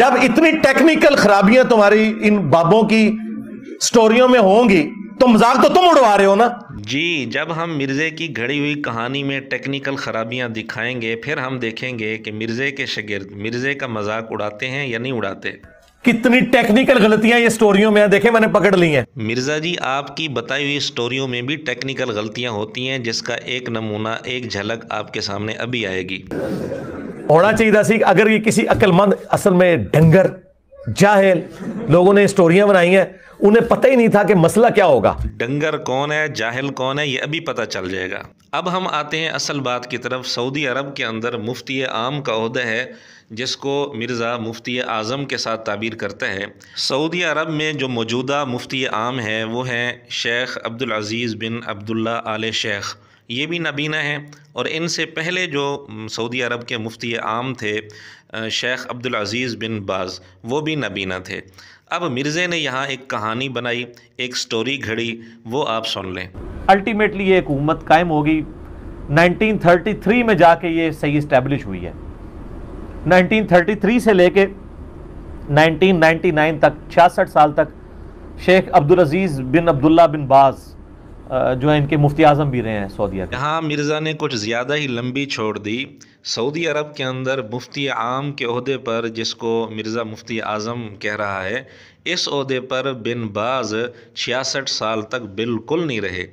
जब इतनी टेक्निकल खराबियां तुम्हारी इन बाबों की स्टोरियों में होंगी तो मजाक तो तुम उड़वा रहे हो ना जी। जब हम मिर्ज़े की घड़ी हुई कहानी में टेक्निकल ख़राबियां दिखाएंगे, फिर हम देखेंगे कि मिर्ज़े के शागिर्द मिर्ज़े का मजाक उड़ाते हैं या नहीं उड़ाते। कितनी टेक्निकल गलतियां ये स्टोरियों में देखे मैंने पकड़ ली हैं। मिर्ज़ा जी, आपकी बताई हुई स्टोरियों में भी टेक्निकल गलतियां होती हैं, जिसका एक नमूना, एक झलक आपके सामने अभी आएगी। होना चाहिए था सी अगर ये किसी अक्लमंद, असल में डंगर जाहिल लोगों ने स्टोरियां बनाई हैं, उन्हें पता ही नहीं था कि मसला क्या होगा। डंगर कौन है, जाहिल कौन है, ये अभी पता चल जाएगा। अब हम आते हैं असल बात की तरफ। सऊदी अरब के अंदर मुफ्ती आम का ओहदा है, जिसको मिर्ज़ा मुफ्ती आज़म के साथ ताबीर करता है। सऊदी अरब में जो मौजूदा मुफ्ती आम है वो हैं शेख अब्दुल अज़ीज़ बिन अब्दुल्ला आले शेख। ये भी नबीना हैं, और इनसे पहले जो सऊदी अरब के मुफ्ती आम थे शेख अब्दुल अज़ीज़ बिन बाज़, वो भी नबीना थे। अब मिर्ज़े ने यहाँ एक कहानी बनाई, एक स्टोरी घड़ी, वो आप सुन लें। अल्टीमेटली ये हुकूमत कायम होगी 1933 में जाके ये सही इस्टेब्लिश हुई है। 1933 से लेके 1999 तक 66 साल तक शेख अब्दुल अज़ीज़ बिन अब्दुल्ला बिन बाज़ जो है इनके मुफ्ती आज़म भी रहे हैं सऊदी अरब। यहाँ मिर्ज़ा ने कुछ ज़्यादा ही लंबी छोड़ दी। सऊदी अरब के अंदर मुफ्ती आम के ओहदे पर, जिसको मिर्ज़ा मुफ्ती आज़म कह रहा है, इस ओहदे पर बिन बाज़ 66 साल तक बिल्कुल नहीं रहे।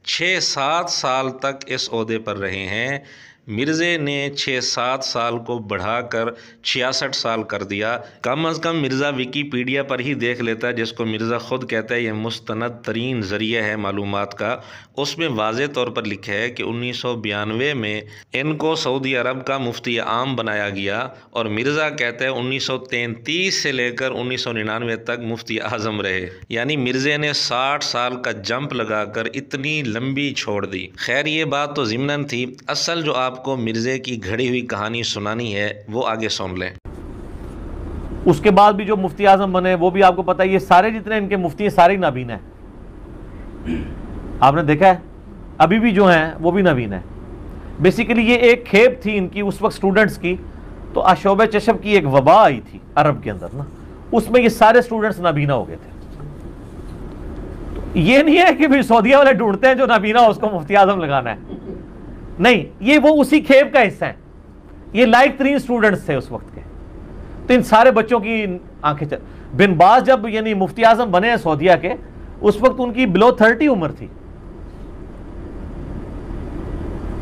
6-7 साल तक इस ओहदे पर रहे हैं। मिर्ज़े ने 6-7 साल को बढ़ाकर 66 साल कर दिया। कम अज़ कम मिर्ज़ा विकीपीडिया पर ही देख लेता है, जिसको मिर्ज़ा ख़ुद कहता है यह मुस्तनद तरीन ज़रिया है मालूमात का। उसमें वाज़े तौर पर लिखा है कि 1992 में इनको सऊदी अरब का मुफ्ती आम बनाया गया, और मिर्ज़ा कहता है 1933 से लेकर 1999 तक मुफ्ती आज़म रहे। यानी मिर्ज़े ने 60 साल का जंप लगाकर इतनी लंबी छोड़ दी। खैर, ये बात तो ज़िम्नन थी। असल जो आपको मिर्ज़े की घड़ी हुई कहानी सुनानी है वो आगे सुन लें। उसके बाद भी जो मुफ्ती आज़म बने वो भी आपको पता है, ये सारे जितने इनके मुफ्ती हैं सारे नबीन हैं। आपने देखा है, अभी भी जो हैं वो भी नबीन है। बेसिकली ये एक खेप थी इनकी उस वक्त स्टूडेंट्स की, तो आशोब चशब की एक वबा आई थी अरब के अंदर ना, उसमें ये सारे स्टूडेंट्स नबीना हो गए थे। तो ये नहीं है कि भाई सऊदीया वाले ढूंढते हैं जो नबीना हो उसको मुफ्ती आज़म लगाना है, नहीं, ये वो उसी खेप का हिस्सा है। ये लायक तरीन स्टूडेंट्स थे उस वक्त के। तो इन सारे बच्चों की आंखें चल, बिन बाज जब यानी मुफ्ती आज़म बने हैं सऊदीया के, उस वक्त उनकी बिलो 30 उम्र थी।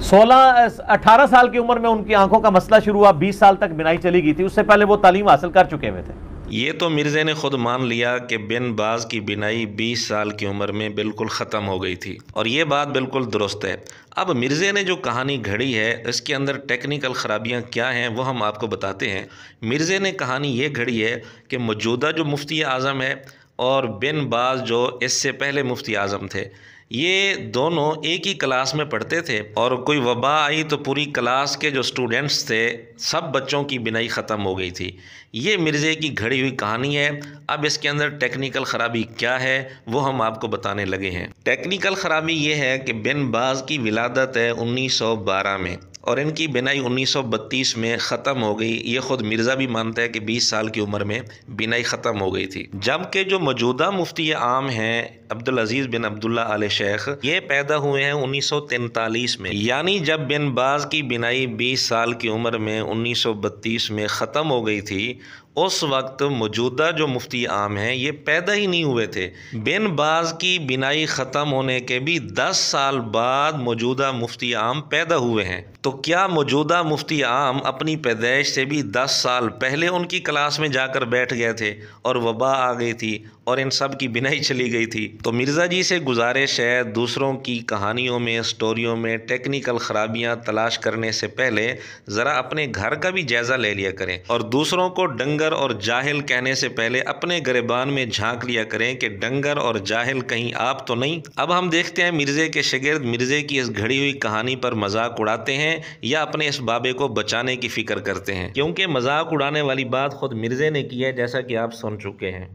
18 साल की उम्र में उनकी आंखों का मसला शुरू हुआ, 20 साल तक बिनाई चली गई थी। उससे पहले वो तालीम हासिल कर चुके हुए थे। ये तो मिर्ज़े ने खुद मान लिया कि बिन बाज़ की बिनाई 20 साल की उम्र में बिल्कुल ख़त्म हो गई थी, और ये बात बिल्कुल दुरुस्त है। अब मिर्ज़े ने जो कहानी घड़ी है, इसके अंदर टेक्निकल ख़राबियाँ क्या हैं वो हम आपको बताते हैं। मिर्ज़े ने कहानी ये घड़ी है कि मौजूदा जो मुफ्ती आज़म है और बिन बाज़ जो इससे पहले मुफ्ती आज़म थे, ये दोनों एक ही क्लास में पढ़ते थे, और कोई वबा आई तो पूरी क्लास के जो स्टूडेंट्स थे सब बच्चों की बिनाई ख़त्म हो गई थी। ये मिर्ज़े की घड़ी हुई कहानी है। अब इसके अंदर टेक्निकल ख़राबी क्या है वो हम आपको बताने लगे हैं। टेक्निकल ख़राबी ये है कि बिन बाज़ की विलादत है 1912 में, और इनकी बिनाई 1932 में ख़त्म हो गई। ये ख़ुद मिर्ज़ा भी मानता है कि 20 साल की उम्र में बिनाई ख़त्म हो गई थी। जबकि जो मौजूदा मुफ्ती आम हैं अब्दुल अज़ीज़ बिन अब्दुल्ला आले शेख, ये पैदा हुए हैं 1943 में। यानी जब बिन बाज़ की बिनाई 20 साल की उम्र में 1932 में ख़त्म हो गई थी, उस वक्त मौजूदा जो मुफ्ती आम हैं ये पैदा ही नहीं हुए थे। बिन बाज़ की बिनाई ख़त्म होने के भी 10 साल बाद मौजूदा मुफ्ती आम पैदा हुए हैं। तो क्या मौजूदा मुफ्ती आम अपनी पैदाइश से भी 10 साल पहले उनकी क्लास में जाकर बैठ गए थे और वबा आ गई थी और इन सब की बिनाई चली गई थी? तो मिर्ज़ा जी से गुजारिश है, दूसरों की कहानियों में, स्टोरियों में टेक्निकल ख़राबियाँ तलाश करने से पहले ज़रा अपने घर का भी जायज़ा ले लिया करें, और दूसरों को डंगर और जाहिल कहने से पहले अपने गिरबान में झांक लिया करें कि डंगर और जाहिल कहीं आप तो नहीं। अब हम देखते हैं मिर्ज़े के शागिर्द मिर्ज़े की इस घड़ी हुई कहानी पर मजाक उड़ाते हैं या अपने इस बाबे को बचाने की फ़िक्र करते हैं, क्योंकि मजाक उड़ाने वाली बात खुद मिर्ज़े ने की है, जैसा कि आप सुन चुके हैं।